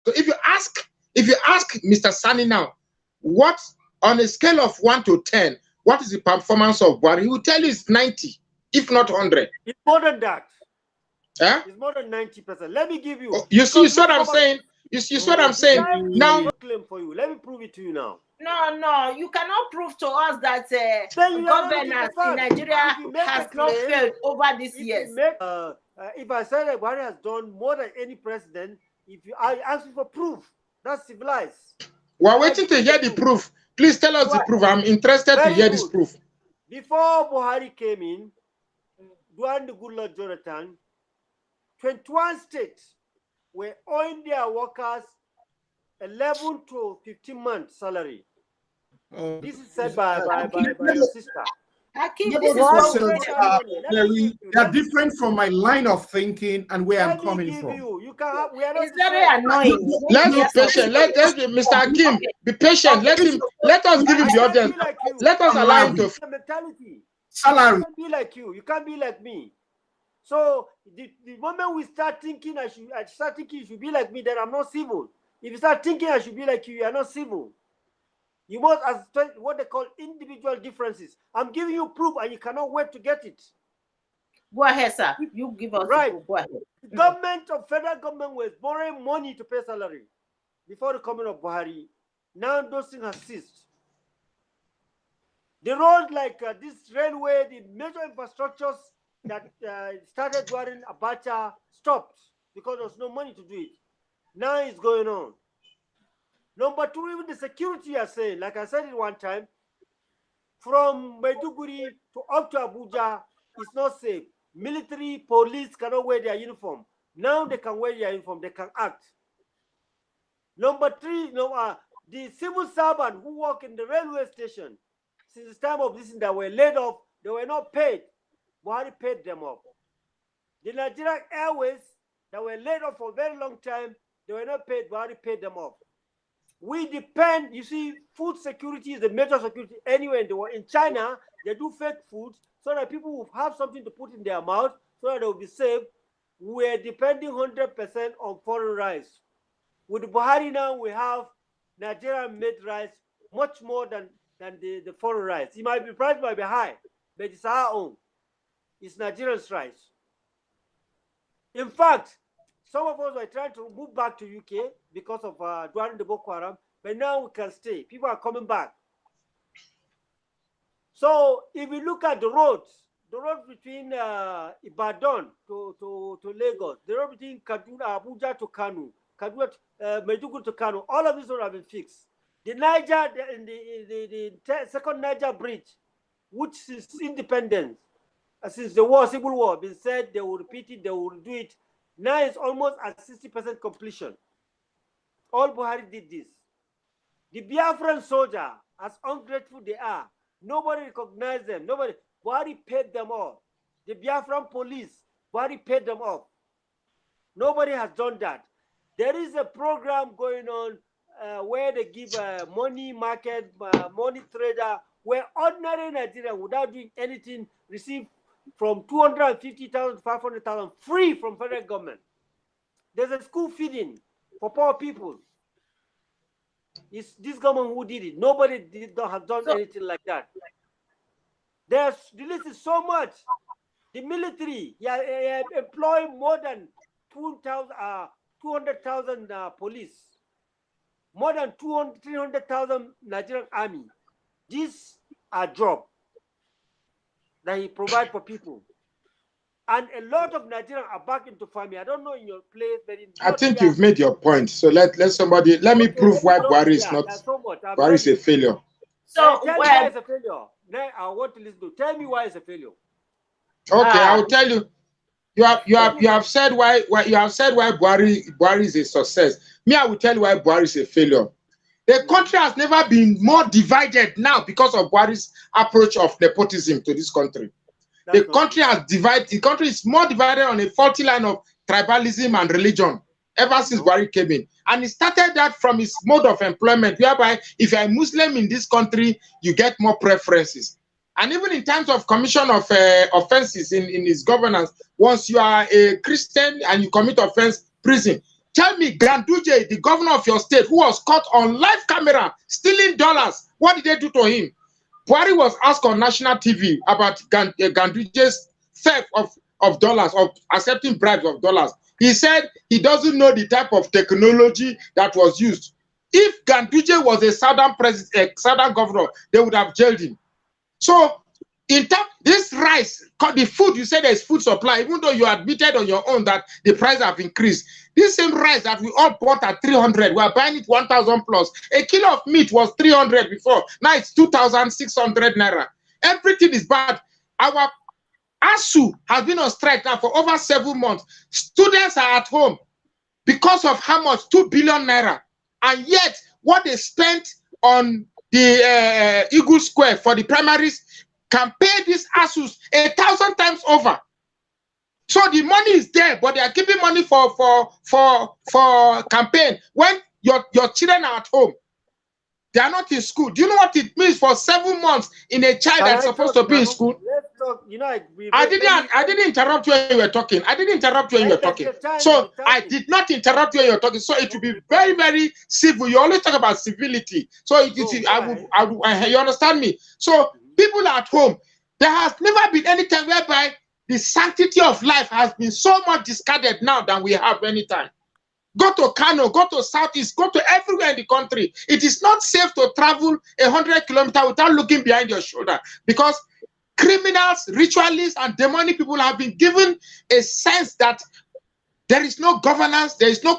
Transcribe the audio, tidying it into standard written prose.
So if you ask Mr. Sani now, what on a scale of 1 to 10, what is the performance of Buhari? He will tell you it's 90, if not 100. It's more than that. Huh? It's more than 90%. Let me give you. Oh, you see what I'm saying? You see what I'm saying? Now, claim for you. Let me prove it to you now. No, you cannot prove to us that governance in Nigeria has not failed over these years. If I say that Buhari has done more than any president, I ask you for proof, that's civilized. We're waiting to hear the proof. Please tell us the proof. I'm interested to hear this proof. Before Buhari came in, during the good Lord Jonathan, 21 states were owing their workers 11 to 15 months salary. This is said by your sister. They are different from my line of thinking and where I'm coming from. It's very annoying. Let's be patient. Let's be Mr. Hakim. Be patient. Let us give him the audience. Let us allow him to. Mentality. Salary. You can't be like you. You can't be like me. So the moment we start thinking I start thinking you should be like me, then I'm not civil. If you start thinking I should be like you, you are not civil. You must accept what they call individual differences. I'm giving you proof and you cannot wait to get it. Go ahead, sir. You give us right. Go ahead. The government of federal government was borrowing money to pay salary before the coming of Buhari. Now those things have ceased. The road like this railway, the major infrastructures that started during Abacha stopped because there was no money to do it. Now it's going on. Number two, even the security are saying, like I said it one time, from Maiduguri to up to Abuja, it's not safe. Military, police cannot wear their uniform. Now they can wear their uniform, they can act. Number three, the civil servants who work in the railway station, since the time of this, they were laid off, they were not paid. Buhari paid them off. The Nigerian Airways that were laid off for a very long time, they were not paid, Buhari paid them off. We depend, you see, food security is the major security anywhere in the world. In China, they do fake food so that people will have something to put in their mouth so that they will be safe. We're depending 100% on foreign rice. With Buhari now, we have Nigerian-made rice much more than the foreign rice. It might be price might be high, but it's our own. It's Nigerian's rice. In fact, some of us were trying to move back to UK because of during the Boko Haram, but now we can stay. People are coming back. So if we look at the roads between Ibadan to Lagos, the road between Kaduna, Abuja to Kano, Kaduna, Maiduguri to Kano, all of these roads have been fixed. The Niger, the second Niger bridge, which is independent, since the civil war, been said they will repeat it, they will do it. Now it's almost at 60% completion. All Buhari did this. The Biafran soldier, as ungrateful they are, nobody recognized them. Buhari paid them off. The Biafran police, Buhari paid them off. Nobody has done that. There is a program going on where they give money market, money trader, where ordinary Nigerian, without doing anything, receive from 250,000 to 500,000 free from federal government. There's a school feeding for poor people. It's this government who did it. Nobody have done anything like that. The list is so much. The military, employ more than 200,000 police, more than 300,000 Nigerian army. These are jobs that he provides for people. And a lot of Nigerians are back into farming. I don't know in your place, but I think you've made your point. So let me prove why Buhari is not. Buhari is a failure. So tell me why it's a failure. Now I want to listen to. Tell me why it's a failure. Okay, I will tell you. You have said why Buhari is a success. Me, I will tell you why Buhari is a failure. The country has never been more divided now because of Buhari's approach of nepotism to this country. The country has divided. The country is more divided on a faulty line of tribalism and religion ever since Buhari came in. And he started that from his mode of employment, whereby if you're a Muslim in this country, you get more preferences. And even in terms of commission of offenses in his governance, once you are a Christian and you commit offense, prison. Tell me, Ganduje, the governor of your state, who was caught on live camera stealing dollars, what did they do to him? Buhari was asked on national TV about Ganduje's theft of dollars, of accepting bribes of dollars. He said he doesn't know the type of technology that was used. If Ganduje was a southern governor, they would have jailed him. So, in terms, this rice, the food, you said there's food supply, even though you admitted on your own that the price have increased. This same rice that we all bought at 300, we are buying it 1,000 plus. A kilo of meat was 300 before. Now it's 2,600 naira. Everything is bad. Our ASU has been on strike now for over 7 months. Students are at home because of how much? 2 billion naira. And yet, what they spent on the Eagle Square for the primaries can pay these ASUs 1,000 times over. So the money is there, but they are keeping money for campaign. When your children are at home, they are not in school. Do you know what it means for 7 months in a child that's supposed to be in school? Let's talk. You know, I didn't interrupt you when you were talking. I didn't interrupt you when you were talking. So I did not interrupt you when you were talking. So it will be very, very civil. You always talk about civility. So you understand me? So people at home, there has never been any time whereby the sanctity of life has been so much discarded now than we have any time. Go to Kano, go to Southeast, go to everywhere in the country. It is not safe to travel 100 kilometers without looking behind your shoulder, because criminals, ritualists, and demonic people have been given a sense that there is no governance, there is no